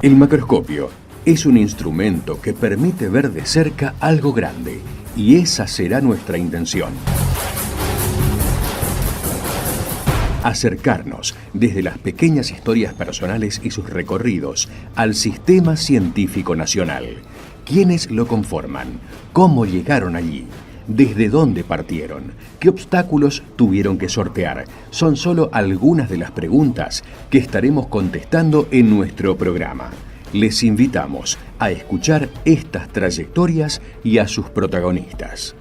El macroscopio es un instrumento que permite ver de cerca algo grande, y esa será nuestra intención. Acercarnos desde las pequeñas historias personales y sus recorridos al sistema científico nacional. ¿Quiénes lo conforman? ¿Cómo llegaron allí? ¿Desde dónde partieron? ¿Qué obstáculos tuvieron que sortear? Son solo algunas de las preguntas que estaremos contestando en nuestro programa. Les invitamos a escuchar estas trayectorias y a sus protagonistas.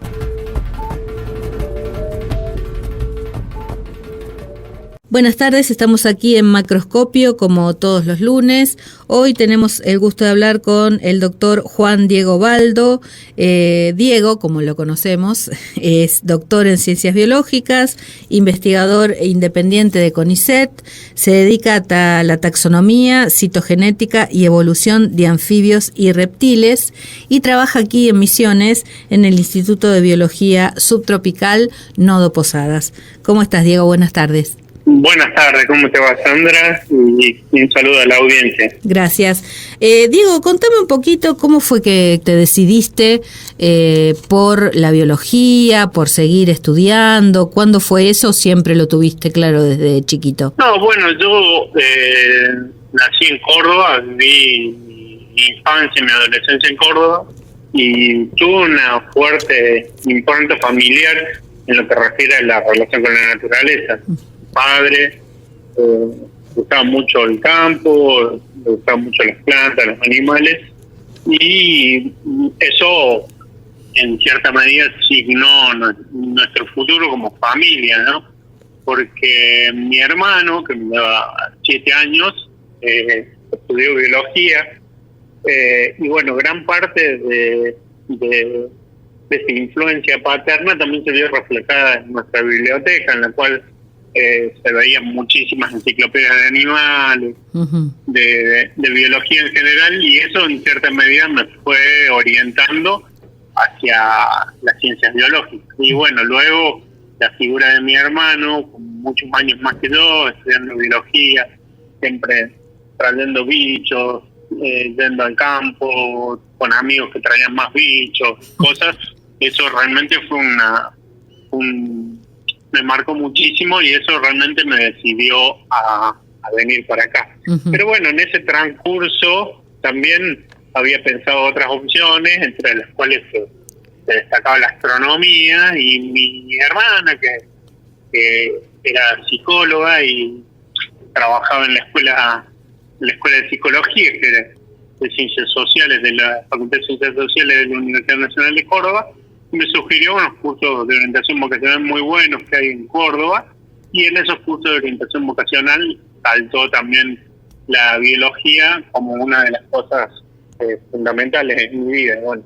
Buenas tardes, estamos aquí en Macroscopio como todos los lunes. Hoy tenemos el gusto de hablar con el doctor Juan Diego Baldo. Diego, como lo conocemos, es doctor en Ciencias Biológicas, investigador independiente de CONICET, se dedica a la taxonomía, citogenética y evolución de anfibios y reptiles y trabaja aquí en Misiones en el Instituto de Biología Subtropical Nodo Posadas. ¿Cómo estás, Diego? Buenas tardes. Buenas tardes, ¿cómo te va, Sandra? Y un saludo a la audiencia. Gracias. Diego, contame un poquito cómo fue que te decidiste por la biología, por seguir estudiando. ¿Cuándo fue eso? ¿Siempre lo tuviste claro desde chiquito? No, bueno, yo nací en Córdoba, viví mi infancia y mi adolescencia en Córdoba y tuve una fuerte impronta familiar en lo que refiere a la relación con la naturaleza. Padre, le gustaba mucho el campo, le gustaban mucho las plantas, los animales, y eso en cierta medida signó nuestro futuro como familia, ¿no? Porque mi hermano, que me lleva 7 años, estudió biología, y bueno, gran parte de esa influencia paterna también se vio reflejada en nuestra biblioteca, en la cual se veían muchísimas enciclopedias de animales, de biología en general, y eso en cierta medida me fue orientando hacia las ciencias biológicas. Y bueno, luego la figura de mi hermano, con muchos años más que yo, estudiando biología, siempre trayendo bichos, yendo al campo, con amigos que traían más bichos, cosas, eso realmente fue me marcó muchísimo y eso realmente me decidió a venir para acá. Pero bueno, en ese transcurso también había pensado otras opciones, entre las cuales se destacaba la astronomía, y mi hermana, que era psicóloga y trabajaba en la escuela de psicología, que era de Ciencias Sociales, de la Facultad de Ciencias Sociales de la Universidad Nacional de Córdoba, me sugirió unos cursos de orientación vocacional muy buenos que hay en Córdoba, y en esos cursos de orientación vocacional saltó también la biología como una de las cosas fundamentales en mi vida. Bueno,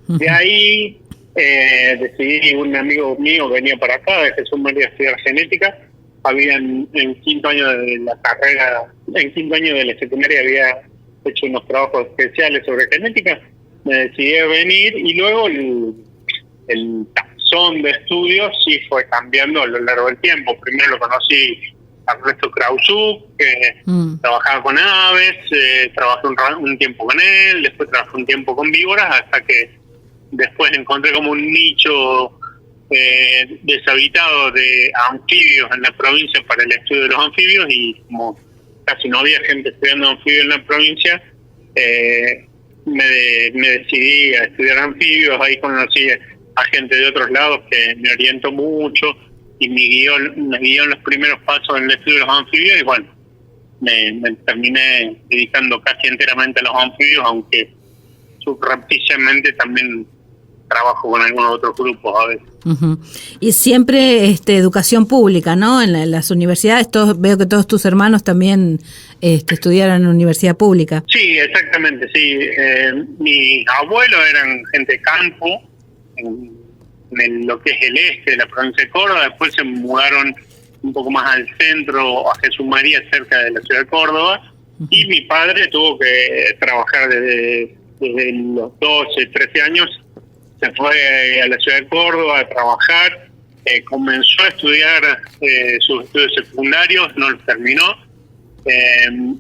de ahí decidí, un amigo mío venía para acá, de Jesús María, a estudiar genética. Habían en quinto año de la carrera, en quinto año de la secundaria había hecho unos trabajos especiales sobre genética. Me decidí a venir y luego el taxón de estudios sí fue cambiando a lo largo del tiempo. Primero lo conocí a Ernesto Krausuk, que trabajaba con aves, trabajé un tiempo con él, después trabajé un tiempo con víboras, hasta que después encontré como un nicho deshabitado de anfibios en la provincia para el estudio de los anfibios, y como casi no había gente estudiando anfibios en la provincia, me decidí a estudiar anfibios. Ahí conocí a gente de otros lados que me orientó mucho y me guió en los primeros pasos en el estudio de los anfibios, y bueno, me terminé dedicando casi enteramente a los anfibios, aunque subrepticiamente también trabajo con algunos otros grupos a veces. Y siempre educación pública, ¿no? En las universidades, veo que todos tus hermanos también estudiaron en universidad pública. Sí, exactamente, sí. Mis abuelos eran gente de campo, en lo que es el este de la provincia de Córdoba. Después se mudaron un poco más al centro, a Jesús María, cerca de la ciudad de Córdoba, y mi padre tuvo que trabajar desde los 12, 13 años. Se fue a la ciudad de Córdoba a trabajar, comenzó a estudiar sus estudios secundarios, no los terminó,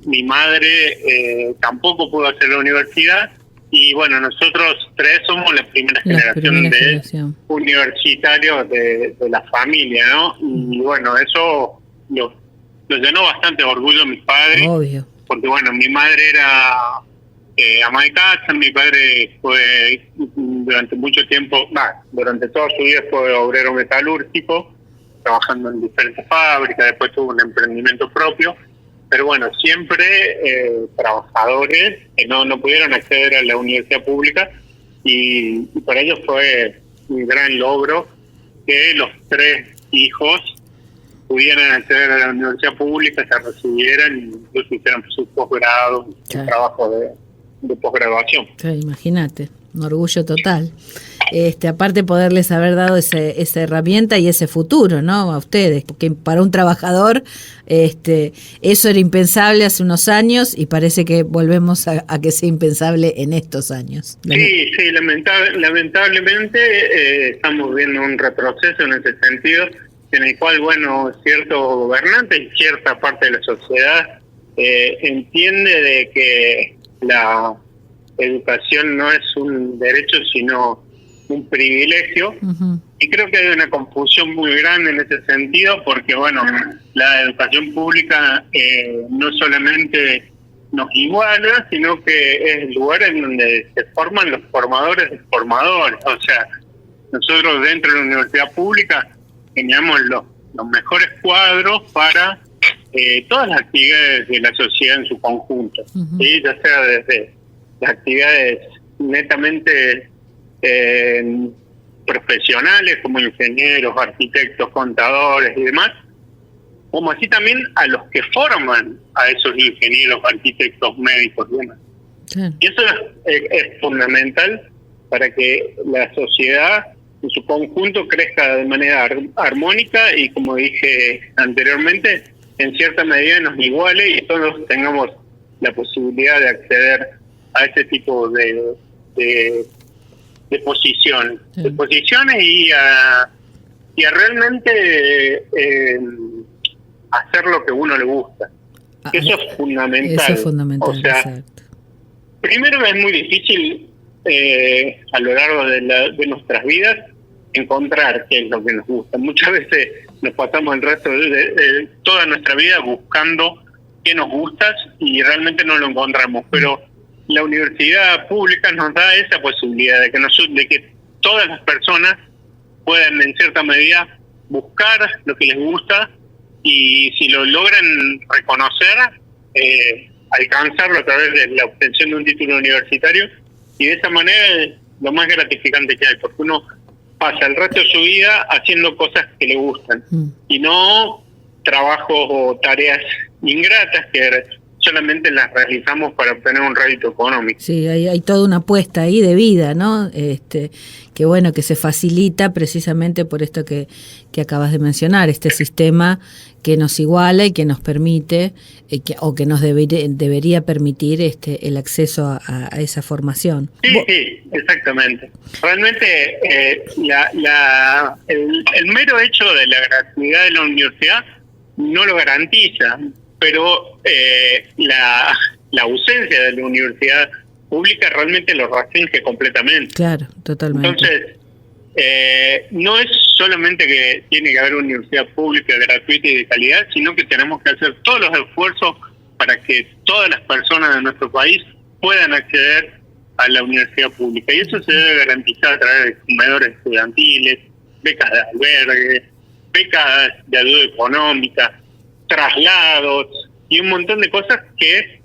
Mi madre tampoco pudo hacer la universidad, y bueno, nosotros tres somos la primera generación de universitarios de la familia, ¿no? Y bueno, eso lo llenó bastante orgullo a mis padres. Obvio. Porque bueno, mi madre era ama de casa, mi padre fue durante mucho tiempo, durante toda su vida fue obrero metalúrgico, trabajando en diferentes fábricas, después tuvo un emprendimiento propio, pero bueno, siempre trabajadores que no pudieron acceder a la universidad pública, y para ellos fue un gran logro que los tres hijos pudieran acceder a la universidad pública, se recibieran, incluso hicieran sus posgrados, su trabajo de posgraduación. Claro, imagínate, un orgullo total. Aparte poderles haber dado esa herramienta y ese futuro, ¿no? A ustedes, porque para un trabajador eso era impensable hace unos años, y parece que volvemos a que sea impensable en estos años. Sí, lamentablemente estamos viendo un retroceso en ese sentido, en el cual, bueno, ciertos gobernantes y cierta parte de la sociedad entiende de que la educación no es un derecho, sino un privilegio. Uh-huh. Y creo que hay una confusión muy grande en ese sentido, porque, bueno, la educación pública no solamente nos iguala, sino que es el lugar en donde se forman los formadores de formadores. O sea, nosotros dentro de la universidad pública teníamos los mejores cuadros para todas las actividades de la sociedad en su conjunto, uh-huh. ¿Sí? Ya sea desde las actividades netamente profesionales como ingenieros, arquitectos, contadores y demás, como así también a los que forman a esos ingenieros, arquitectos, médicos y demás. Sí. Y eso es fundamental para que la sociedad en su conjunto crezca de manera armónica y, como dije anteriormente, en cierta medida nos iguale y todos tengamos la posibilidad de acceder a ese tipo de posiciones, sí. De posiciones y a realmente hacer lo que a uno le gusta. Eso es fundamental. Eso es fundamental, o sea, exacto. Primero es muy difícil a lo largo de nuestras vidas encontrar qué es lo que nos gusta. Muchas veces nos pasamos el resto de toda nuestra vida buscando qué nos gusta y realmente no lo encontramos, pero la universidad pública nos da esa posibilidad de que todas las personas puedan en cierta medida buscar lo que les gusta, y si lo logran reconocer, alcanzarlo a través de la obtención de un título universitario, y de esa manera es lo más gratificante que hay, porque uno pasa el resto de su vida haciendo cosas que le gustan, y no trabajos o tareas ingratas que solamente las realizamos para obtener un rédito económico. Sí, hay toda una apuesta ahí de vida, ¿no? Que bueno, que se facilita precisamente por esto que acabas de mencionar, este sistema que nos iguala y que nos permite, que nos debería permitir el acceso a esa formación. Sí, exactamente. Realmente el mero hecho de la gratuidad de la universidad no lo garantiza, pero la ausencia de la universidad pública realmente lo restringe completamente. Claro, totalmente. Entonces, no es solamente que tiene que haber una universidad pública gratuita y de calidad, sino que tenemos que hacer todos los esfuerzos para que todas las personas de nuestro país puedan acceder a la universidad pública. Y eso se debe garantizar a través de comedores estudiantiles, becas de albergue, becas de ayuda económica, traslados y un montón de cosas que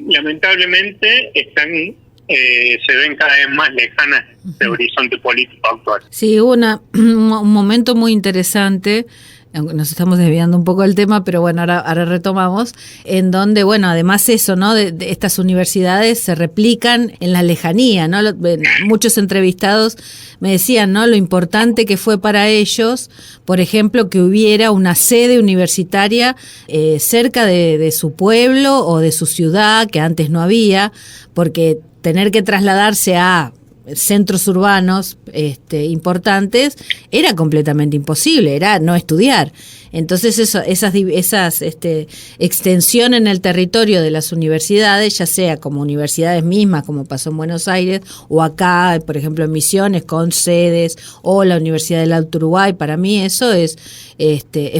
lamentablemente se ven cada vez más lejanas del horizonte político actual. Sí, hubo un momento muy interesante, aunque nos estamos desviando un poco del tema, pero bueno, ahora retomamos, en donde, bueno, además eso, ¿no? De estas universidades se replican en la lejanía, ¿no? Muchos entrevistados me decían, ¿no? Lo importante que fue para ellos, por ejemplo, que hubiera una sede universitaria cerca de su pueblo o de su ciudad, que antes no había, porque tener que trasladarse a centros urbanos importantes, era completamente imposible, era no estudiar. Entonces esas extensión en el territorio de las universidades, ya sea como universidades mismas, como pasó en Buenos Aires, o acá, por ejemplo, en Misiones, con sedes, o la Universidad del Alto Uruguay, para mí eso es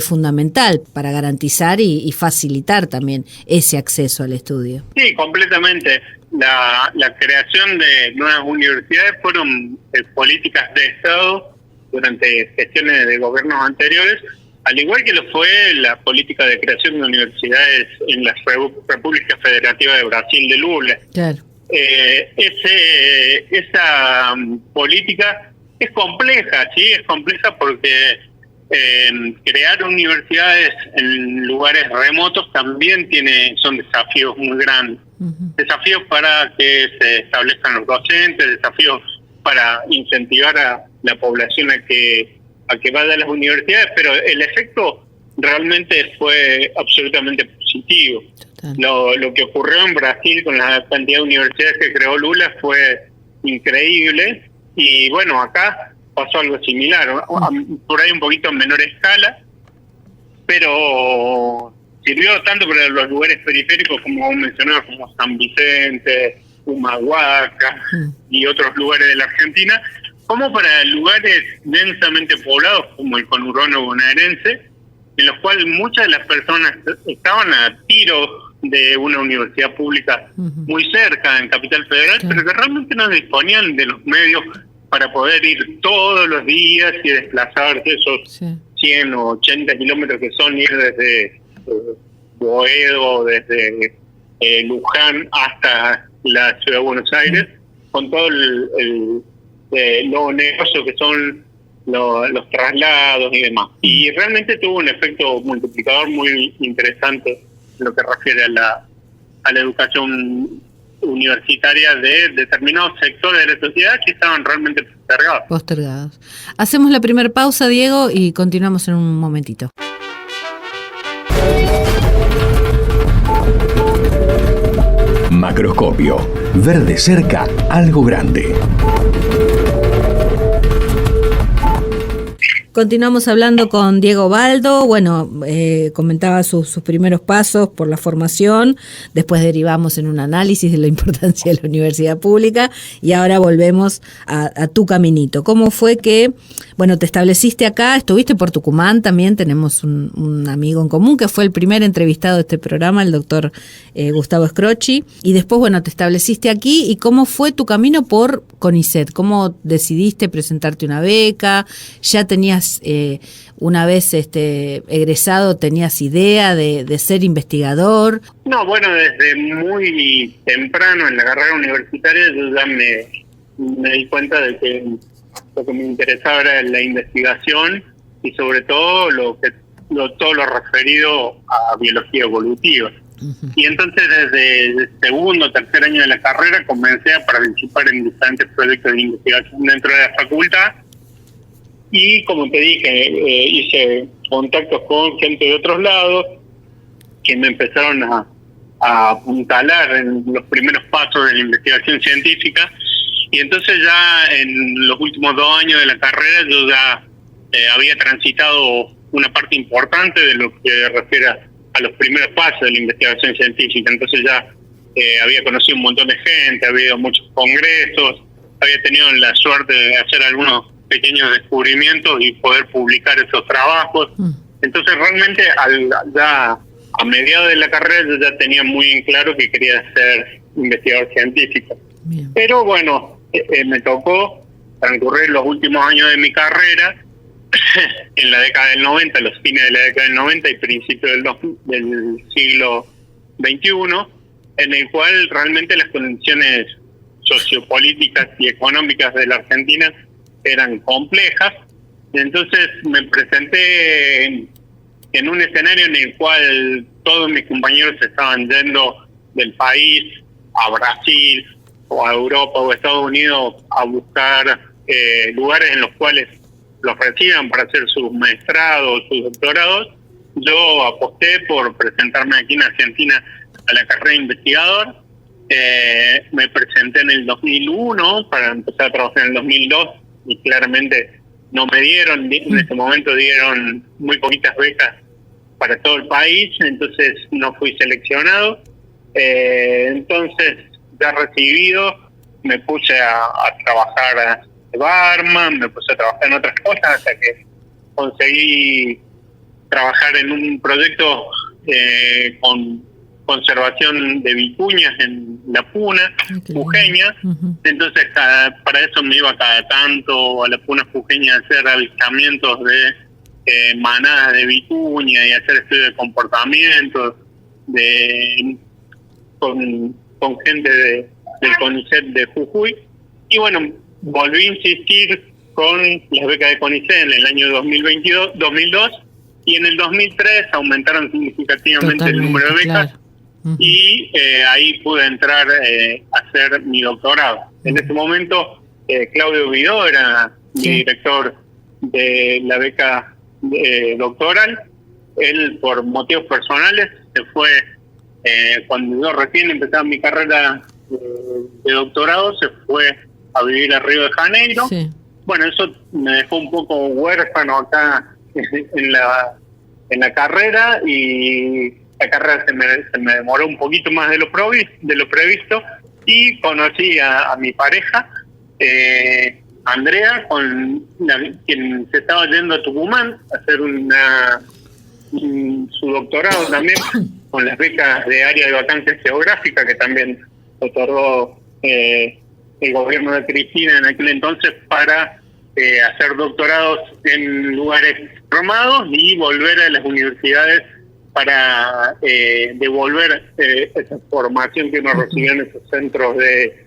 fundamental para garantizar y facilitar también ese acceso al estudio. Sí, completamente. La creación de nuevas universidades fueron políticas de Estado durante gestiones de gobiernos anteriores, al igual que lo fue la política de creación de universidades en la República Federativa de Brasil de Lula. Claro. Esa política es compleja, sí, es compleja porque crear universidades en lugares remotos también son desafíos muy grandes. Uh-huh. Desafíos para que se establezcan los docentes, desafíos para incentivar a la población a que vaya a las universidades, pero el efecto realmente fue absolutamente positivo. Lo que ocurrió en Brasil con la cantidad de universidades que creó Lula fue increíble, y bueno, acá pasó algo similar, por ahí un poquito en menor escala, pero sirvió tanto para los lugares periféricos, como mencionaba, como San Vicente, Humahuaca y otros lugares de la Argentina, como para lugares densamente poblados como el conurbano bonaerense, en los cuales muchas de las personas estaban a tiro de una universidad pública muy cerca en Capital Federal, pero que realmente no disponían de los medios para poder ir todos los días y desplazarse esos 100 o 80 kilómetros que son ir desde Boedo, desde Luján hasta la ciudad de Buenos Aires, con todo los negocios que son los traslados y demás. Y realmente tuvo un efecto multiplicador muy interesante en lo que refiere a la educación universitaria de determinados sectores de la sociedad que estaban realmente postergados. Hacemos la primera pausa, Diego, y continuamos en un momentito. Macroscopio. Ver de cerca algo grande. Continuamos hablando con Diego Baldo. Bueno, comentaba sus primeros pasos por la formación, después derivamos en un análisis de la importancia de la universidad pública y ahora volvemos a tu caminito. ¿Cómo fue que, bueno, te estableciste acá? Estuviste por Tucumán también, tenemos un amigo en común que fue el primer entrevistado de este programa, el doctor Gustavo Scrocchi, y después, bueno, te estableciste aquí. ¿Y cómo fue tu camino por CONICET? ¿Cómo decidiste presentarte una beca? ¿Ya tenías una vez egresado, tenías idea de ser investigador? No, bueno, desde muy temprano en la carrera universitaria yo ya me di cuenta de que lo que me interesaba era la investigación y sobre todo todo lo referido a biología evolutiva. Uh-huh. Y entonces desde el segundo o tercer año de la carrera comencé a participar en diferentes proyectos de investigación dentro de la facultad. Y como te dije, hice contactos con gente de otros lados que me empezaron a apuntalar en los primeros pasos de la investigación científica. Y entonces ya en los últimos 2 años de la carrera yo ya había transitado una parte importante de lo que refiere a los primeros pasos de la investigación científica. Entonces ya había conocido un montón de gente, había ido a muchos congresos, había tenido la suerte de hacer algunos pequeños descubrimientos y poder publicar esos trabajos. Entonces realmente ya a mediados de la carrera yo ya tenía muy en claro que quería ser investigador científico. Bien. Pero bueno, me tocó transcurrir los últimos años de mi carrera en la década del 90, los fines de la década del 90 y principios del siglo XXI, en el cual realmente las condiciones sociopolíticas y económicas de la Argentina eran complejas. Entonces me presenté en un escenario en el cual todos mis compañeros estaban yendo del país a Brasil o a Europa o a Estados Unidos a buscar lugares en los cuales los reciban para hacer sus maestrados, sus doctorados. Yo aposté por presentarme aquí en Argentina a la carrera de investigador Me presenté en el 2001 para empezar a trabajar en el 2002 y claramente no me dieron, en ese momento dieron muy poquitas becas para todo el país, entonces no fui seleccionado. Entonces, ya recibido, me puse a trabajar de barman, me puse a trabajar en otras cosas hasta que conseguí trabajar en un proyecto con conservación de vicuñas en la Puna Jujeña. Entonces para eso me iba cada tanto a la Puna Jujeña a hacer avistamientos de manadas de vicuña y hacer estudios de comportamiento con gente del CONICET de Jujuy. Y bueno, volví a insistir con las becas de CONICET en el año 2002, y en el 2003 aumentaron significativamente el número de becas. Claro. Y ahí pude entrar a hacer mi doctorado. En ese momento Claudio Vidó era mi director de la beca doctoral. Él, por motivos personales, se fue cuando yo recién empezaba mi carrera de doctorado, se fue a vivir a Río de Janeiro. Sí. Bueno, eso me dejó un poco huérfano acá en la carrera, y la carrera se me demoró un poquito más de lo previsto, y conocí a mi pareja, Andrea, quien se estaba yendo a Tucumán a hacer su doctorado también con las becas de área de vacancias geográfica que también otorgó el gobierno de Cristina en aquel entonces para hacer doctorados en lugares formados y volver a las universidades para devolver esa formación que uno recibió en esos centros de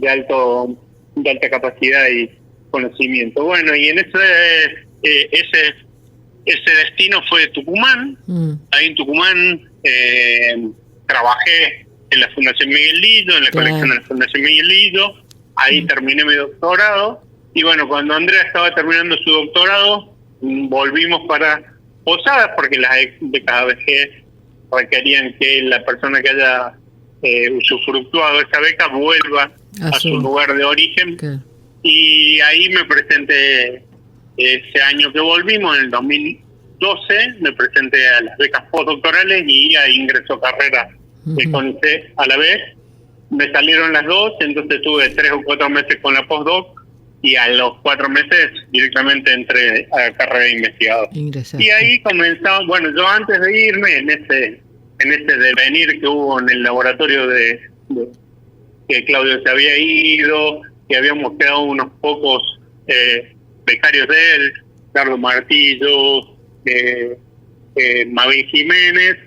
alta capacidad y conocimiento. Bueno, y en ese destino fue Tucumán. Ahí en Tucumán trabajé en la Fundación Miguel Lillo, en la colección de la Fundación Miguel Lillo. Ahí terminé mi doctorado. Y bueno, cuando Andrea estaba terminando su doctorado, volvimos para Posadas, porque las becas ABG requerían que la persona que haya usufructuado esa beca vuelva a su lugar de origen. Okay. Y ahí me presenté, ese año que volvimos, en el 2012, me presenté a las becas postdoctorales y ahí ingresó a carrera de CONICET a la vez. Me salieron las dos, entonces tuve 3 o 4 meses con la postdoc, y a los 4 meses directamente entré a la carrera de investigador. Ingresaste. Y ahí comenzamos, bueno, yo antes de irme, en ese devenir que hubo en el laboratorio de que Claudio se había ido, que habíamos quedado unos pocos becarios de él, Carlos Martillo, Mabel Jiménez,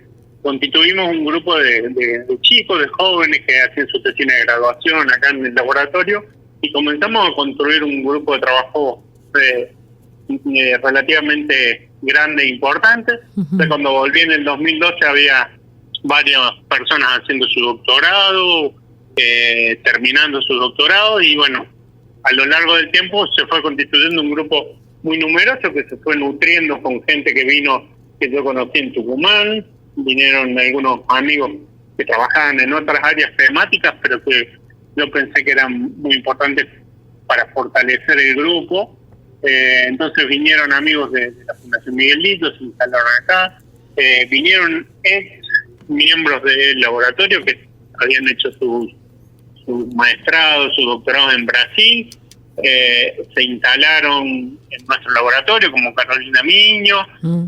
constituimos un grupo de chicos, de jóvenes que hacían su tesis de graduación acá en el laboratorio, y comenzamos a construir un grupo de trabajo relativamente grande e importante. Entonces, cuando volví en el 2012 había varias personas haciendo su doctorado, terminando su doctorado, y bueno, a lo largo del tiempo se fue constituyendo un grupo muy numeroso que se fue nutriendo con gente que yo conocí en Tucumán. Vinieron algunos amigos que trabajaban en otras áreas temáticas, pero que yo pensé que eran muy importantes para fortalecer el grupo. Entonces vinieron amigos de la Fundación Miguel Lillo, se instalaron acá. Vinieron ex miembros del laboratorio que habían hecho su maestrado, su doctorado en Brasil. Se instalaron en nuestro laboratorio, como Carolina Miño.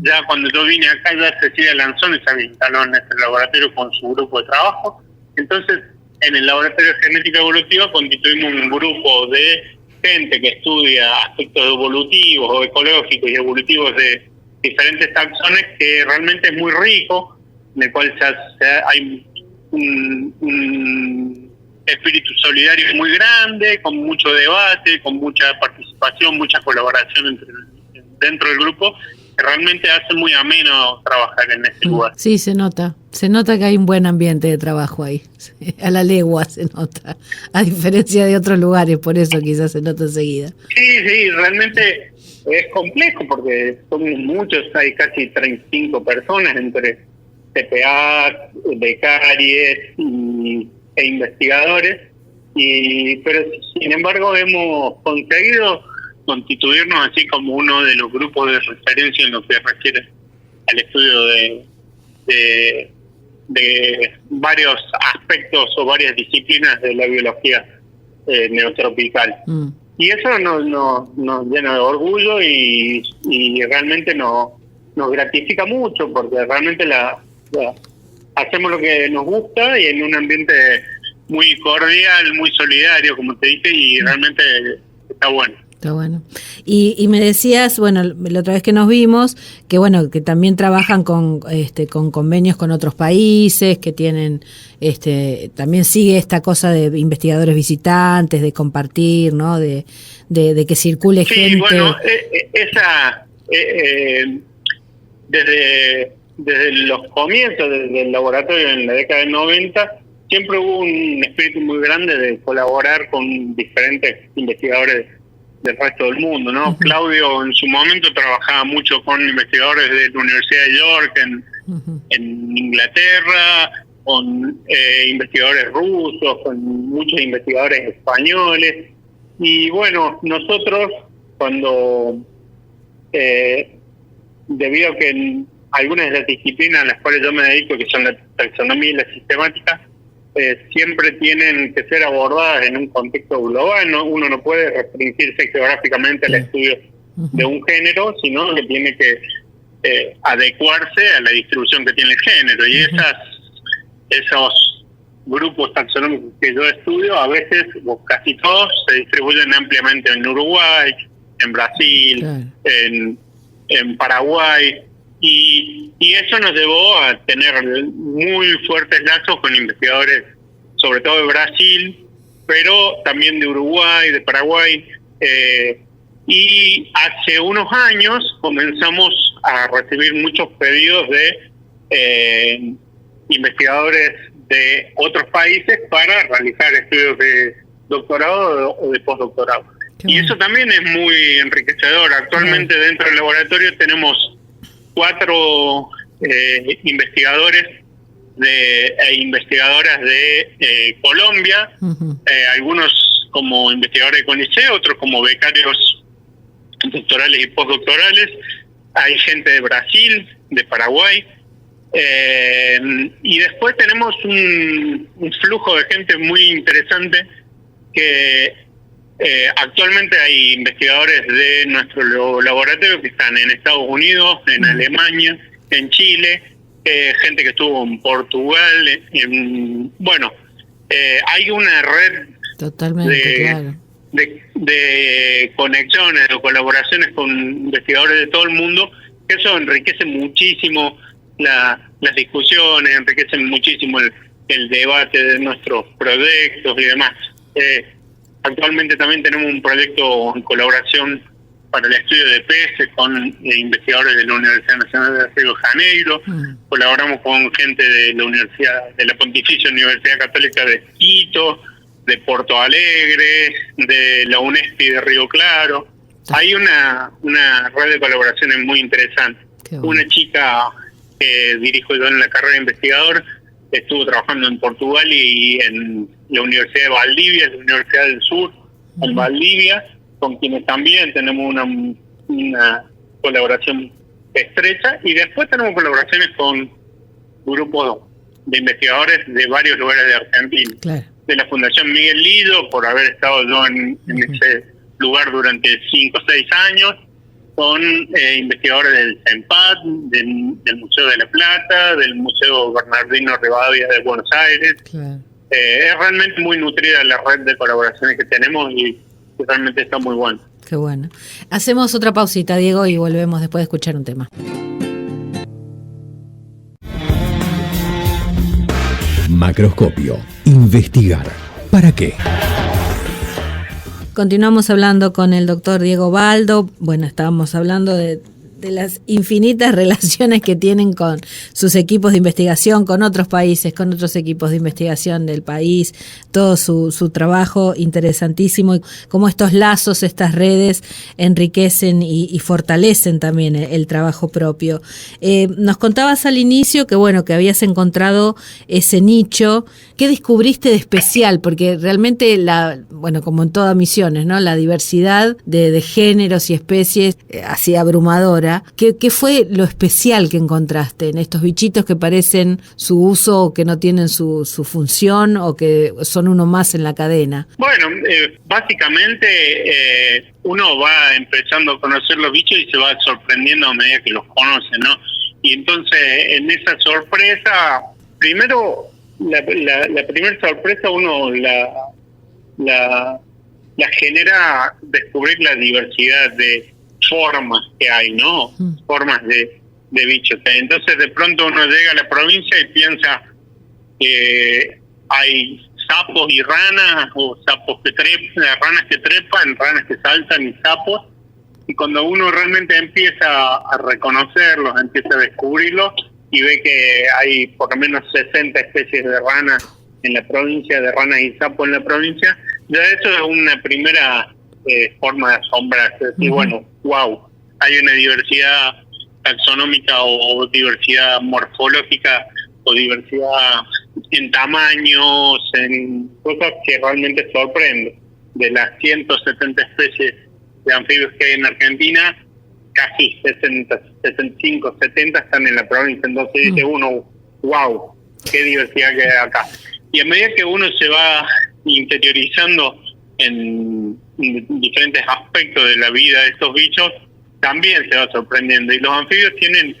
Ya cuando yo vine acá, ya Cecilia Lanzoni se había instalado en este laboratorio con su grupo de trabajo. Entonces, en el laboratorio de genética evolutiva constituimos un grupo de gente que estudia aspectos evolutivos o ecológicos y evolutivos de diferentes taxones, que realmente es muy rico, en el cual hay un espíritu solidario muy grande, con mucho debate, con mucha participación, mucha colaboración dentro del grupo, que realmente hace muy ameno trabajar en ese lugar. Sí, se nota que hay un buen ambiente de trabajo ahí, a la legua se nota, a diferencia de otros lugares, por eso quizás se nota enseguida. Sí, realmente es complejo porque somos muchos, hay casi 35 personas entre CPA, becarios e investigadores, pero sin embargo hemos conseguido constituirnos así como uno de los grupos de referencia en lo que refiere al estudio de varios aspectos o varias disciplinas de la biología neotropical. Y eso nos llena de orgullo y realmente nos gratifica mucho, porque realmente hacemos lo que nos gusta y en un ambiente muy cordial, muy solidario, como te dije, y realmente está bueno. Está bueno. Y me decías, bueno, la otra vez que nos vimos, que bueno, que también trabajan con convenios con otros países, que tienen, también sigue esta cosa de investigadores visitantes, de compartir, ¿no? De que circule gente. Sí, bueno, desde los comienzos, desde el laboratorio en la década del 90, siempre hubo un espíritu muy grande de colaborar con diferentes investigadores del resto del mundo, ¿no? Uh-huh. Claudio en su momento trabajaba mucho con investigadores de la Universidad de York en Inglaterra, con investigadores rusos, con muchos investigadores españoles. Y bueno, nosotros cuando, debido a que en algunas de las disciplinas a las cuales yo me dedico, que son la taxonomía y la sistemática, siempre tienen que ser abordadas en un contexto global, ¿no? Uno no puede restringirse geográficamente al estudio de un género, sino que tiene que adecuarse a la distribución que tiene el género. Y esos grupos taxonómicos que yo estudio, a veces, o casi todos, se distribuyen ampliamente en Uruguay, en Brasil, en Paraguay. Y eso nos llevó a tener muy fuertes lazos con investigadores, sobre todo de Brasil, pero también de Uruguay, de Paraguay. Y hace unos años comenzamos a recibir muchos pedidos de investigadores de otros países para realizar estudios de doctorado o de postdoctorado. Y eso también es muy enriquecedor. Actualmente dentro del laboratorio tenemos 4 investigadores e investigadoras de Colombia, algunos como investigadores de CONICET, otros como becarios doctorales y postdoctorales. Hay gente de Brasil, de Paraguay, y después tenemos un flujo de gente muy interesante que actualmente hay investigadores de nuestro laboratorio que están en Estados Unidos, en Alemania, en Chile, gente que estuvo en Portugal. Hay una red totalmente de conexiones o colaboraciones con investigadores de todo el mundo, que eso enriquece muchísimo las discusiones, enriquece muchísimo el debate de nuestros proyectos y demás. Actualmente también tenemos un proyecto en colaboración para el estudio de peces con investigadores de la Universidad Nacional de Río de Janeiro. Colaboramos con gente de la Pontificia Universidad Católica de Quito, de Porto Alegre, de la UNESPI de Río Claro. Hay una red de colaboraciones muy interesante. Bueno. Una chica que dirijo yo en la carrera de investigador estuvo trabajando en Portugal y en la Universidad de Valdivia, la Universidad del Sur, en Valdivia, con quienes también tenemos una colaboración estrecha. Y después tenemos colaboraciones con grupos de investigadores de varios lugares de Argentina. Claro. De la Fundación Miguel Lido, por haber estado yo en ese lugar durante 5 o 6 años, con investigadores del CENPAT, del Museo de la Plata, del Museo Bernardino Rivadavia de Buenos Aires. Claro. Es realmente muy nutrida la red de colaboraciones que tenemos y realmente está muy bueno. Qué bueno. Hacemos otra pausita, Diego, y volvemos después de escuchar un tema. Macroscopio. Investigar. ¿Para qué? Continuamos hablando con el doctor Diego Baldo. Bueno, estábamos hablando de las infinitas relaciones que tienen con sus equipos de investigación, con otros países, con otros equipos de investigación del país, todo su trabajo interesantísimo, y cómo estos lazos, estas redes enriquecen y fortalecen también el trabajo propio. Nos contabas al inicio que bueno, que habías encontrado ese nicho. ¿Qué descubriste de especial? Porque realmente bueno, como en todas misiones, ¿no? La diversidad de géneros y especies así abrumadora. ¿Qué fue lo especial que encontraste en estos bichitos que parecen su uso o que no tienen su función o que son uno más en la cadena? Bueno, básicamente uno va empezando a conocer los bichos y se va sorprendiendo a medida que los conoce, ¿no? Y entonces en esa sorpresa, primero la primera sorpresa uno la genera descubrir la diversidad de formas que hay, ¿no? Formas de bichos. Entonces de pronto uno llega a la provincia y piensa que hay sapos y ranas, o sapos que trepan, ranas que trepan, ranas que saltan y sapos. Y cuando uno realmente empieza a reconocerlos, empieza a descubrirlos y ve que hay por lo menos 60 especies de ranas en la provincia, de ranas y sapos en la provincia, ya eso es una primera forma de asombrarse. Decir, bueno, wow, hay una diversidad taxonómica o diversidad morfológica o diversidad en tamaños, en cosas que realmente sorprenden. De las 170 especies de anfibios que hay en Argentina, casi 60, 65, 70 están en la provincia. Entonces dice uno, wow, qué diversidad que hay acá. Y a medida que uno se va interiorizando en diferentes aspectos de la vida de estos bichos, también se va sorprendiendo. Y los anfibios tienen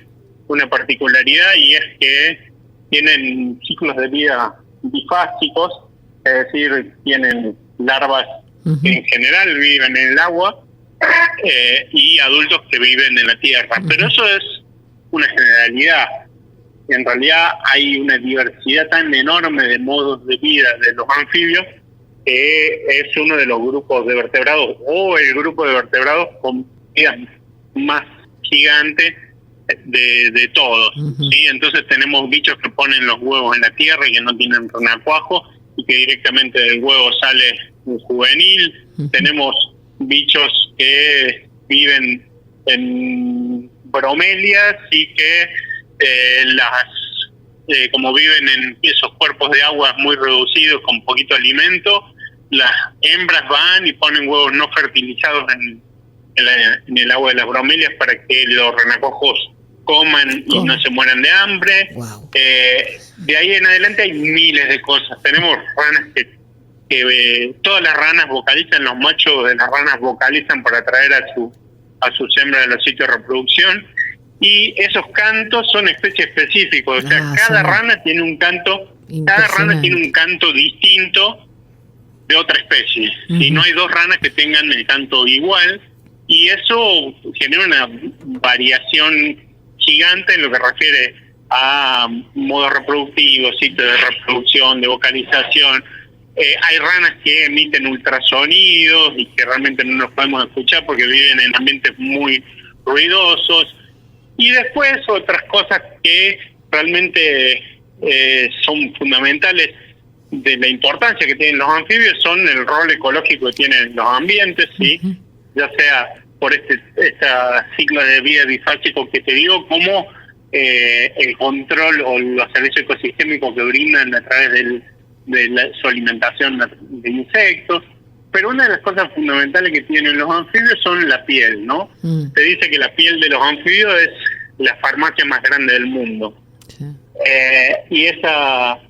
una particularidad, y es que tienen ciclos de vida bifásicos, es decir, tienen larvas que en general viven en el agua, y adultos que viven en la tierra. Pero eso es una generalidad. En realidad hay una diversidad tan enorme de modos de vida de los anfibios que es uno de los grupos de vertebrados, o el grupo de vertebrados con vida más gigante de todos. ¿Sí? Entonces tenemos bichos que ponen los huevos en la tierra y que no tienen renacuajo, y que directamente del huevo sale un juvenil. Tenemos bichos que viven en bromelias y que como viven en esos cuerpos de agua muy reducidos con poquito alimento, las hembras van y ponen huevos no fertilizados en el agua de las bromelias para que los renacuajos coman y no se mueran de hambre. Wow. De ahí en adelante hay miles de cosas. Tenemos ranas que todas las ranas vocalizan, los machos de las ranas vocalizan para atraer a sus hembras de los sitios de reproducción, y esos cantos son especies específicos. O sea, cada rana tiene un canto, distinto de otra especie. Y no hay dos ranas que tengan el canto igual, y eso genera una variación gigante en lo que refiere a modo reproductivo, sitio de reproducción, de vocalización. Hay ranas que emiten ultrasonidos y que realmente no los podemos escuchar porque viven en ambientes muy ruidosos. Y después otras cosas que realmente son fundamentales de la importancia que tienen los anfibios son el rol ecológico que tienen los ambientes, ¿sí? Ya sea por este ciclo de vida bifásico que te digo, como el control o los servicios ecosistémicos que brindan a través de su alimentación de insectos. Pero una de las cosas fundamentales que tienen los anfibios son la piel, ¿no? Se dice que la piel de los anfibios es la farmacia más grande del mundo. Sí. Y esa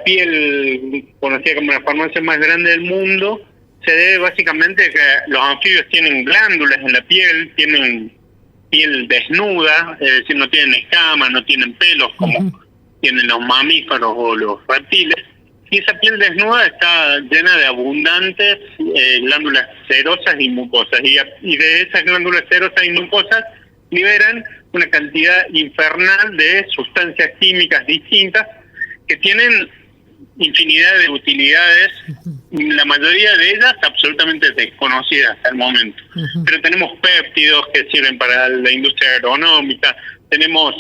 piel, conocida como la farmacia más grande del mundo, se debe básicamente a que los anfibios tienen glándulas en la piel, tienen piel desnuda, es decir, no tienen escamas, no tienen pelos como tienen los mamíferos o los reptiles. Y esa piel desnuda está llena de abundantes glándulas serosas y mucosas. Y de esas glándulas serosas y mucosas liberan una cantidad infernal de sustancias químicas distintas que tienen infinidad de utilidades, la mayoría de ellas absolutamente desconocidas hasta el momento. Pero tenemos péptidos que sirven para la industria agronómica, tenemos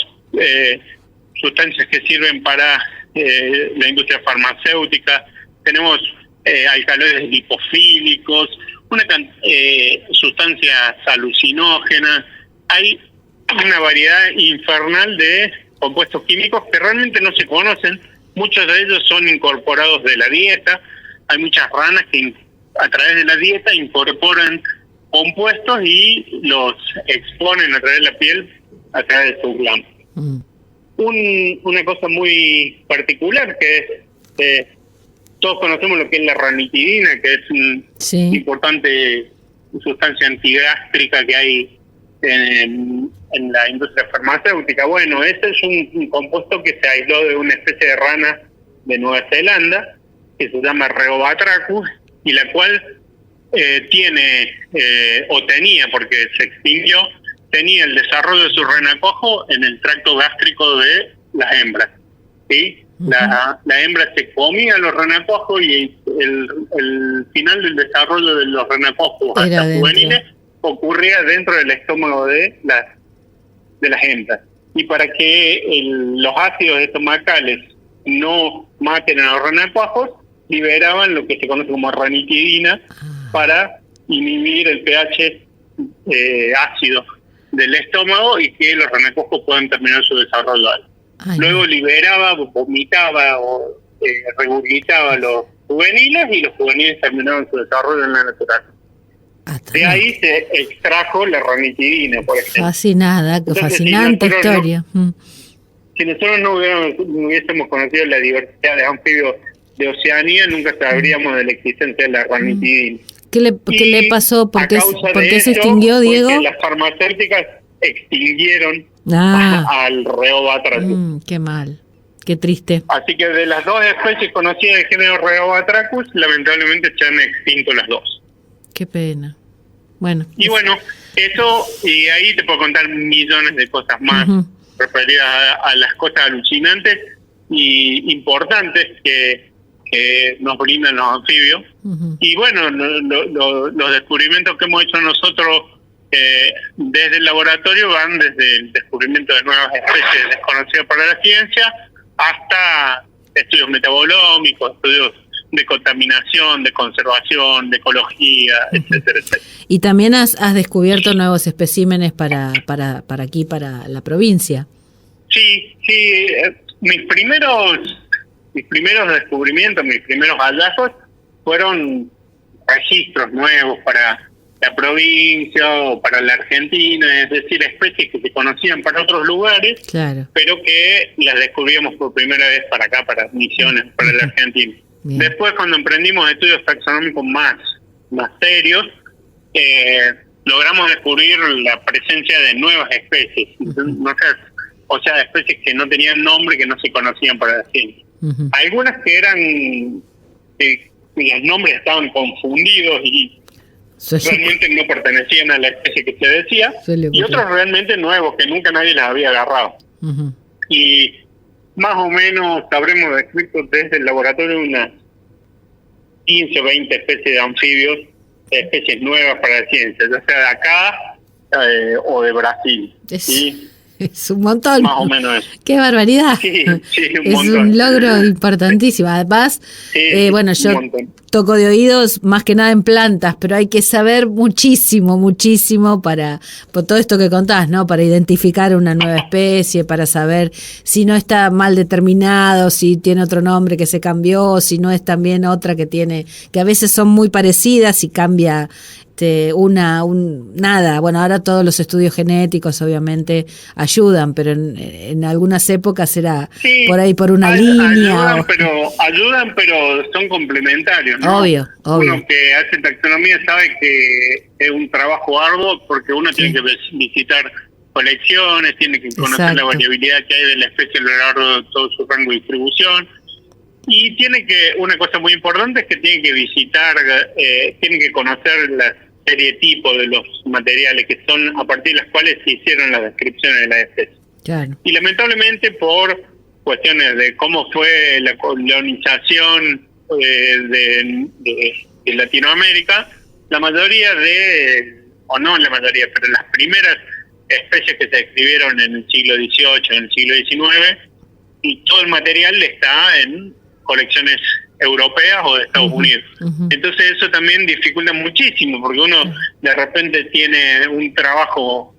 sustancias que sirven para la industria farmacéutica, tenemos alcaloides lipofílicos, sustancias alucinógenas. Hay una variedad infernal de compuestos químicos que realmente no se conocen. Muchos de ellos son incorporados de la dieta. Hay muchas ranas que a través de la dieta incorporan compuestos y los exponen a través de la piel, a través de su glándula. Una cosa muy particular que es, todos conocemos lo que es la ranitidina, que es una importante sustancia antigástrica que hay en la industria farmacéutica. Bueno, ese es un compuesto que se aisló de una especie de rana de Nueva Zelanda, que se llama Rheobatrachus, y la cual tiene, o tenía, porque se extinguió, tenía el desarrollo de su renacuajo en el tracto gástrico de las hembras, ¿sí? La hembra se comía los renacuajos y el final del desarrollo de los renacuajos hasta juveniles ocurría dentro del estómago de las hembras. Y para que los ácidos estomacales no maten a los renacuajos, liberaban lo que se conoce como ranitidina para inhibir el pH ácido del estómago y que los renacuajos puedan terminar su desarrollo. Luego liberaba, vomitaba o regurgitaba los juveniles, y los juveniles terminaban su desarrollo en la naturaleza. De ahí se extrajo la ranitidina, por ejemplo. Fascinante historia. Si nosotros no hubiésemos conocido la diversidad de anfibios de Oceanía, nunca sabríamos de la existencia de la ranitidina. ¿Qué le pasó? ¿Por qué se extinguió, Diego? Porque las farmacéuticas extinguieron al Rheobatrachus. Qué mal, qué triste. Así que de las dos especies conocidas del género Rheobatrachus, lamentablemente se han extinto las dos. Qué pena. Bueno. Y bueno, eso, y ahí te puedo contar millones de cosas más referidas a las cosas alucinantes y importantes que nos brindan los anfibios. Y bueno, los descubrimientos que hemos hecho nosotros desde el laboratorio van desde el descubrimiento de nuevas especies desconocidas para la ciencia hasta estudios metabolómicos, estudios de contaminación, de conservación, de ecología, etcétera, etcétera. Y también has descubierto nuevos especímenes para aquí, para la provincia. Sí, mis primeros descubrimientos, mis primeros hallazgos fueron registros nuevos para la provincia o para la Argentina, es decir, especies que se conocían para otros lugares, pero que las descubríamos por primera vez para acá, para Misiones, para la Argentina. Bien. Después, cuando emprendimos estudios taxonómicos más serios, logramos descubrir la presencia de nuevas especies, especies que no tenían nombre, que no se conocían para la ciencia. Algunas que eran, los nombres estaban confundidos y realmente no pertenecían a la especie que se decía, y otros realmente nuevos que nunca nadie las había agarrado. Y más o menos habremos descrito desde el laboratorio unas 15 o 20 especies de anfibios, especies nuevas para la ciencia, ya sea de acá o de Brasil. ¿Sí? Es un montón. Más o menos eso. ¡Qué barbaridad! Sí, es un logro importantísimo. Además, yo toco de oídos más que nada en plantas, pero hay que saber muchísimo por todo esto que contás, ¿no? Para identificar una nueva especie, para saber si no está mal determinado, si tiene otro nombre que se cambió, si no es también otra que a veces son muy parecidas y cambia nada. Bueno, ahora todos los estudios genéticos obviamente ayudan, pero en algunas épocas era por ahí por una línea. Ayudan, pero son complementarios, ¿no? Obvio. Uno que hace taxonomía sabe que es un trabajo arduo porque uno tiene que visitar colecciones, tiene que conocer la variabilidad que hay de la especie a lo largo de todo su rango de distribución. Y una cosa muy importante es que tiene que visitar, tiene que conocer la serie tipo de los materiales que son a partir de las cuales se hicieron las descripciones de la especie. Claro. Y lamentablemente por cuestiones de cómo fue la colonización de Latinoamérica, la mayoría o no la mayoría, pero las primeras especies que se describieron en el siglo XVIII, en el siglo XIX, y todo el material está en colecciones europeas o de Estados Unidos. Entonces eso también dificulta muchísimo, porque uno de repente tiene un trabajo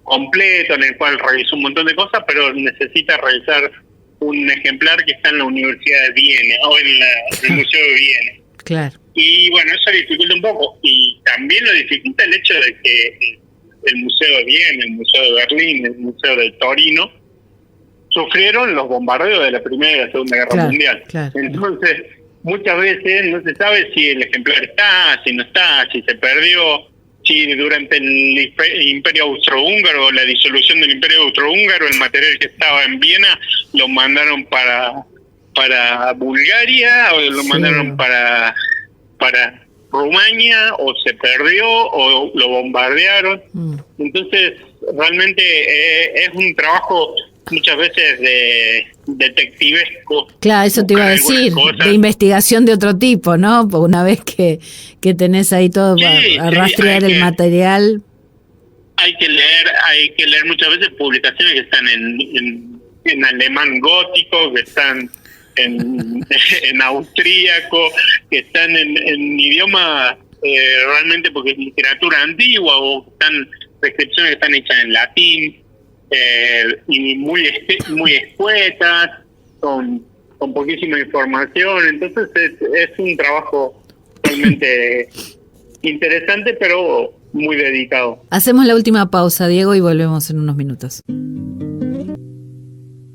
completo en el cual revisó un montón de cosas, pero necesita revisar un ejemplar que está en la Universidad de Viena o en el Museo de Viena. Claro. Y bueno, eso dificulta un poco. Y también lo dificulta el hecho de que el Museo de Viena, el Museo de Berlín, el Museo de Torino, sufrieron los bombardeos de la Primera y la Segunda Guerra Mundial. Claro. Entonces, muchas veces no se sabe si el ejemplar está, si no está, si se perdió, si durante el Imperio Austrohúngaro, la disolución del Imperio Austrohúngaro, el material que estaba en Viena lo mandaron para Bulgaria o lo mandaron para Rumania, o se perdió o lo bombardearon. Entonces realmente es un trabajo muchas veces de detectivesco. Claro, eso te iba a decir, de investigación de otro tipo, ¿no? Una vez que tenés ahí todo para rastrear el material. Hay que leer muchas veces publicaciones que están en alemán gótico, que están en austríaco, que están en idioma realmente porque es literatura antigua, o están descripciones que están hechas en latín, y muy escuetas, con poquísima información. Entonces es un trabajo realmente interesante, pero muy dedicado. Hacemos la última pausa, Diego, y volvemos en unos minutos.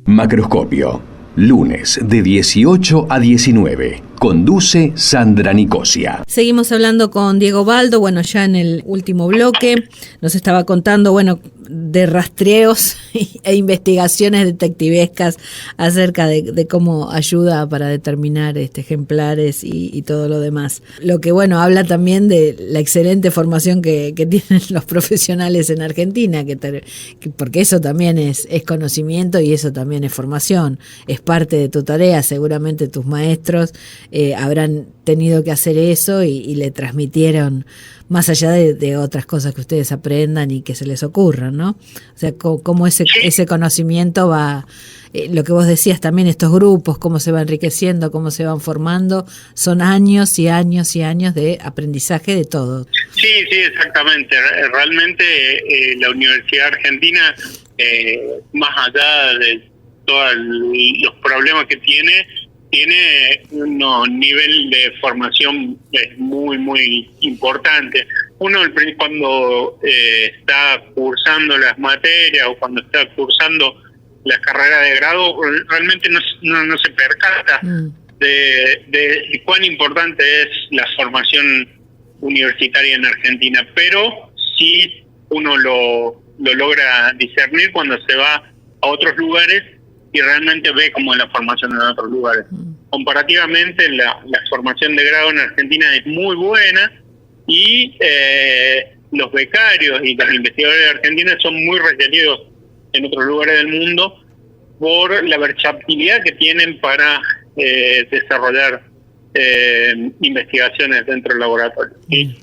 Macroscopio, lunes de 18 a 19. Conduce Sandra Nicosia. Seguimos hablando con Diego Baldo. Bueno, ya en el último bloque nos estaba contando, bueno, de rastreos e investigaciones detectivescas acerca de cómo ayuda para determinar ejemplares y todo lo demás. Lo que, bueno, habla también de la excelente formación que tienen los profesionales en Argentina, porque eso también es conocimiento y eso también es formación, es parte de tu tarea. Seguramente tus maestros habrán tenido que hacer eso y le transmitieron, más allá de otras cosas que ustedes aprendan y que se les ocurran, ¿no? O sea, cómo ese conocimiento va, lo que vos decías también, estos grupos, cómo se va enriqueciendo, cómo se van formando, son años y años y años de aprendizaje de todo. Sí, exactamente. Realmente la Universidad Argentina, más allá de todos los problemas que tiene un nivel de formación muy, muy importante. Uno cuando está cursando las materias o cuando está cursando la carrera de grado, realmente no se percata de cuán importante es la formación universitaria en Argentina, pero sí uno lo logra discernir cuando se va a otros lugares y realmente ve cómo es la formación en otros lugares. Comparativamente, la formación de grado en Argentina es muy buena, y los becarios y los investigadores de Argentina son muy requeridos en otros lugares del mundo por la versatilidad que tienen para desarrollar investigaciones dentro del laboratorio. ¿Sí?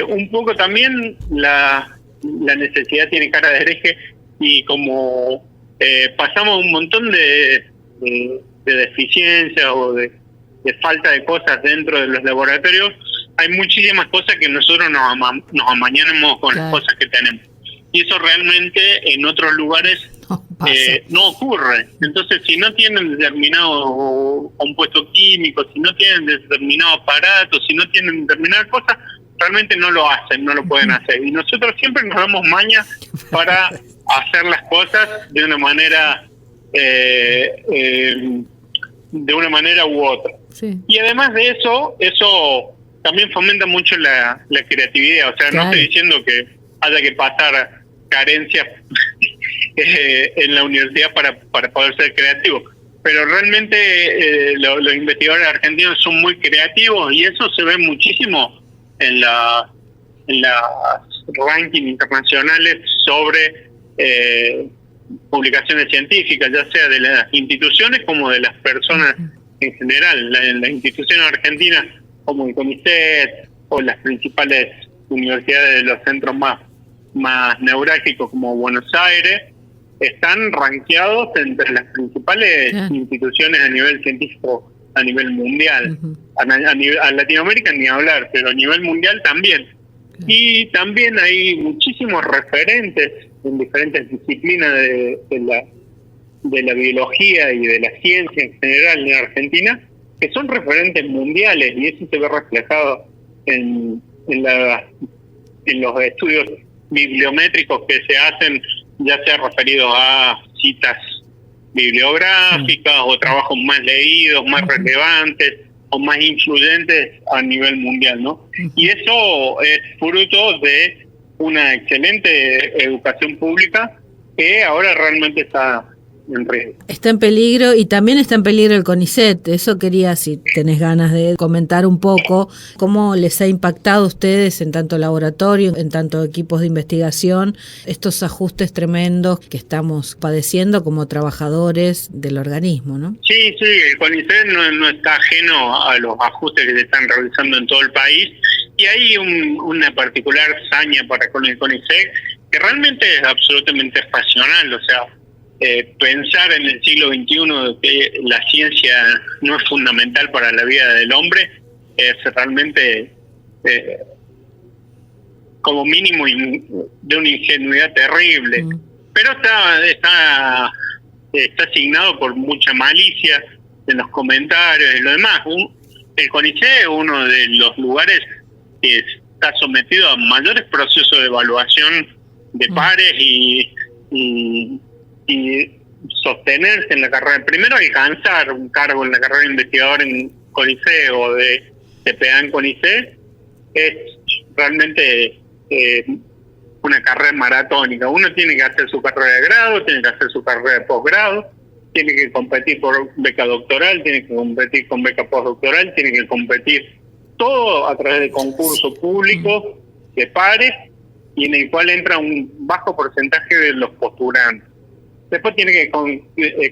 Un poco también la necesidad tiene cara de hereje, y como pasamos un montón de deficiencias o de falta de cosas dentro de los laboratorios, hay muchísimas cosas que nosotros nos amañamos con las cosas que tenemos. Y eso realmente en otros lugares no ocurre. Entonces, si no tienen determinado compuesto químico, si no tienen determinado aparato, si no tienen determinadas cosas, realmente no lo hacen, no lo pueden hacer. Y nosotros siempre nos damos maña para hacer las cosas de una manera u otra. Sí. Y además de eso también fomenta mucho la creatividad. O sea, no estoy diciendo que haya que pasar carencias en la universidad para poder ser creativo, pero realmente los investigadores argentinos son muy creativos, y eso se ve muchísimo en las rankings internacionales sobre publicaciones científicas, ya sea de las instituciones como de las personas en general. Las instituciones argentinas como el CONICET o las principales universidades de los centros más neurálgicos como Buenos Aires están rankeados entre las principales instituciones a nivel científico, a nivel mundial. A Latinoamérica ni hablar, pero a nivel mundial también. Y también hay muchísimos referentes en diferentes disciplinas de la biología y de la ciencia en general en Argentina, que son referentes mundiales, y eso se ve reflejado en los estudios bibliométricos que se hacen, ya sea referidos a citas bibliográficas o trabajos más leídos, más relevantes o más influyentes a nivel mundial, ¿no? Y eso es fruto de una excelente educación pública que ahora realmente está en riesgo. Está en peligro, y también está en peligro el CONICET. Eso quería, si tenés ganas de comentar un poco, cómo les ha impactado a ustedes en tanto laboratorio, en tanto equipos de investigación, estos ajustes tremendos que estamos padeciendo como trabajadores del organismo, ¿no? Sí, el CONICET no está ajeno a los ajustes que se están realizando en todo el país, y hay una particular saña con el CONICET que realmente es absolutamente racional. O sea, pensar en el siglo XXI que la ciencia no es fundamental para la vida del hombre es realmente como mínimo de una ingenuidad terrible. Pero está asignado por mucha malicia en los comentarios y lo demás. El CONICET es uno de los lugares que está sometido a mayores procesos de evaluación de pares y sostenerse en la carrera. Primero, alcanzar un cargo en la carrera de investigador en CONICET o de CPA en CONICET es realmente una carrera maratónica. Uno tiene que hacer su carrera de grado, tiene que hacer su carrera de posgrado, tiene que competir por beca doctoral, tiene que competir con beca postdoctoral, tiene que competir todo a través de concurso público de pares, y en el cual entra un bajo porcentaje de los postulantes. Después tiene que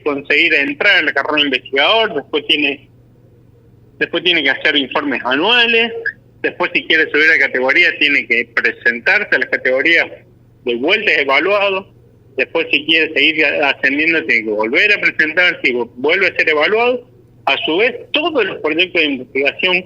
conseguir entrar a la carrera de investigador, después tiene que hacer informes anuales, después si quiere subir a categoría tiene que presentarse a las categorías de vuelta evaluado, después si quiere seguir ascendiendo tiene que volver a presentarse y vuelve a ser evaluado. A su vez, todos los proyectos de investigación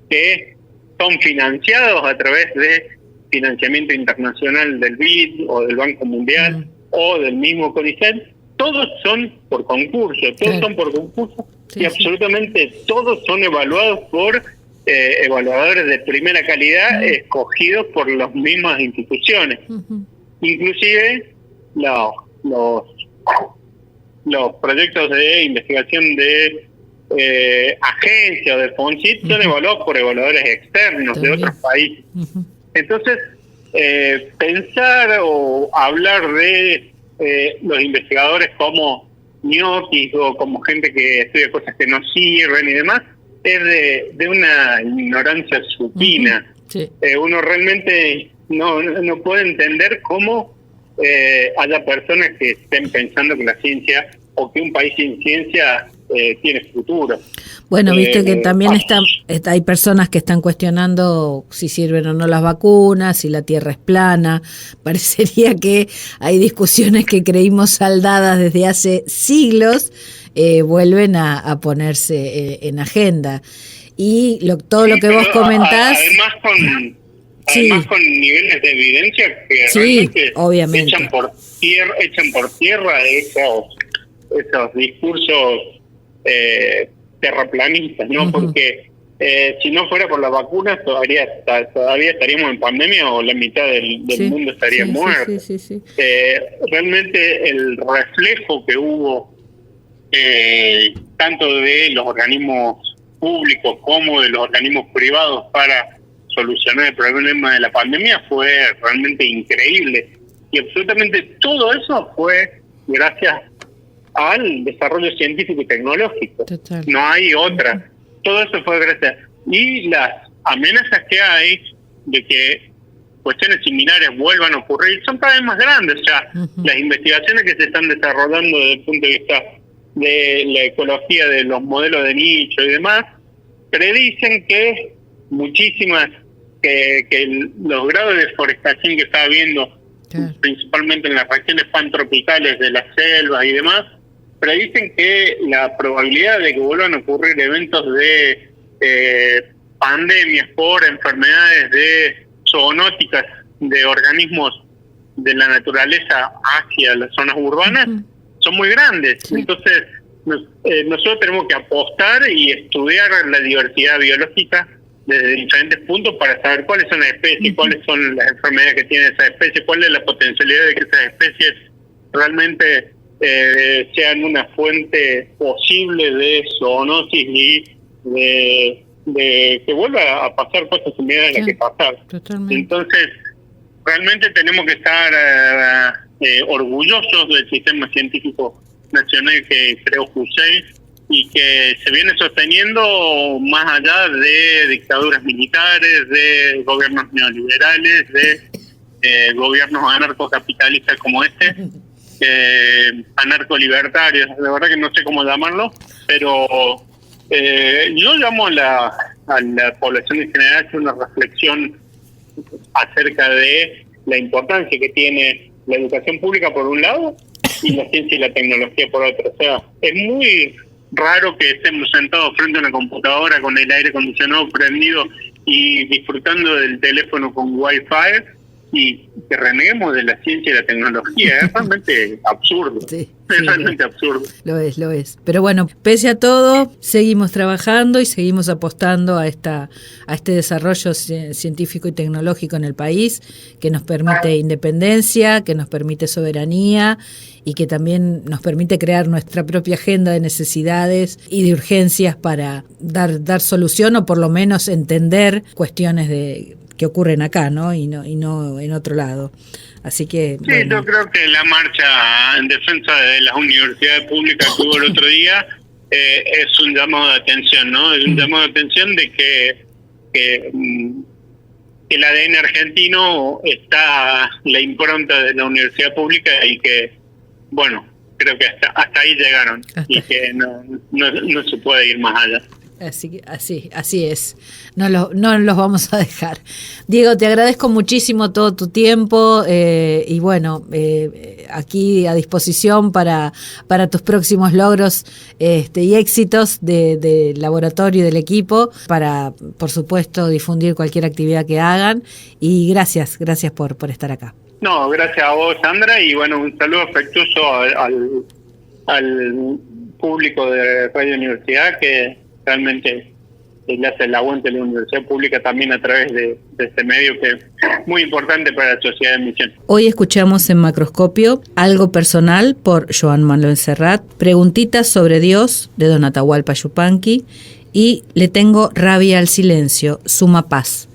que son financiados a través de financiamiento internacional del BID o del Banco Mundial o del mismo CONICET, todos son por concurso, y absolutamente todos son evaluados por evaluadores de primera calidad escogidos por las mismas instituciones. Inclusive los proyectos de investigación de agencias o de FONCIT son evaluados por evaluadores externos de otros países. Entonces, pensar o hablar de los investigadores como ñoquis o como gente que estudia cosas que no sirven y demás es de una ignorancia supina. Uno realmente no puede entender cómo haya personas que estén pensando que la ciencia o que un país sin ciencia tiene futuro. Bueno, viste que también hay personas que están cuestionando si sirven o no las vacunas, si la Tierra es plana. Parecería que hay discusiones que creímos saldadas desde hace siglos, vuelven a ponerse en agenda. Y todo lo que vos comentás... Además con niveles de evidencia que realmente obviamente echan por tierra esos discursos terraplanistas, ¿no? Porque si no fuera por las vacunas todavía estaríamos en pandemia o la mitad del mundo estaría muerto. Realmente el reflejo que hubo tanto de los organismos públicos como de los organismos privados para solucionar el problema de la pandemia fue realmente increíble, y absolutamente todo eso fue gracias al desarrollo científico y tecnológico. Total. No hay otra. Todo eso fue gracias. Y las amenazas que hay de que cuestiones similares vuelvan a ocurrir son cada vez más grandes. O sea, las investigaciones que se están desarrollando desde el punto de vista de la ecología, de los modelos de nicho y demás, predicen que muchísimas, que los grados de deforestación que está habiendo, principalmente en las regiones pantropicales de las selvas y demás, predicen que la probabilidad de que vuelvan a ocurrir eventos de pandemias por enfermedades zoonóticas de organismos de la naturaleza hacia las zonas urbanas son muy grandes. Entonces, nosotros tenemos que apostar y estudiar la diversidad biológica desde diferentes puntos para saber cuáles son las especies, cuáles son las enfermedades que tienen esas especies, cuál es la potencialidad de que esas especies realmente sean una fuente posible de zoonosis y de que vuelva a pasar cosas similares a las que pasaron. Totalmente. Entonces, realmente tenemos que estar orgullosos del sistema científico nacional que creó Hussein y que se viene sosteniendo más allá de dictaduras militares, de gobiernos neoliberales, de gobiernos anarcocapitalistas como este, anarcolibertarios, de verdad que no sé cómo llamarlo, pero yo llamo a la población en general a hacer una reflexión acerca de la importancia que tiene la educación pública por un lado y la ciencia y la tecnología por otro. O sea, es muy raro que estemos sentados frente a una computadora con el aire acondicionado prendido y disfrutando del teléfono con Wi-Fi y que reneguemos de la ciencia y la tecnología. Es realmente absurdo. Sí, es realmente absurdo. Lo es. Pero bueno, pese a todo, seguimos trabajando y seguimos apostando a este desarrollo científico y tecnológico en el país, que nos permite independencia, que nos permite soberanía y que también nos permite crear nuestra propia agenda de necesidades y de urgencias para dar solución o por lo menos entender cuestiones que ocurren acá, ¿no? Y no en otro lado. Así que sí, bueno. Yo creo que la marcha en defensa de las universidades públicas que hubo el otro día es un llamado de atención, ¿no? Es un llamado de atención de que el ADN argentino está la impronta de la universidad pública y que, bueno, creo que hasta ahí llegaron y que no se puede ir más allá. Así es. No los vamos a dejar. Diego, te agradezco muchísimo todo tu tiempo y bueno, aquí a disposición para tus próximos logros y éxitos del laboratorio y del equipo, para, por supuesto, difundir cualquier actividad que hagan. Y gracias por estar acá. No, gracias a vos, Sandra, y bueno, un saludo afectuoso al público de Radio Universidad que realmente le hace el aguante a la universidad pública también a través de este medio que es muy importante para la sociedad de Misiones. Hoy escuchamos en Macroscopio Algo Personal por Joan Manuel Serrat, Preguntitas sobre Dios de Don Atahualpa Yupanqui y Le tengo rabia al silencio, Suma Paz.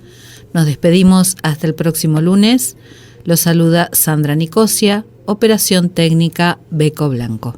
Nos despedimos hasta el próximo lunes. Los saluda Sandra Nicosia, Operación Técnica Beco Blanco.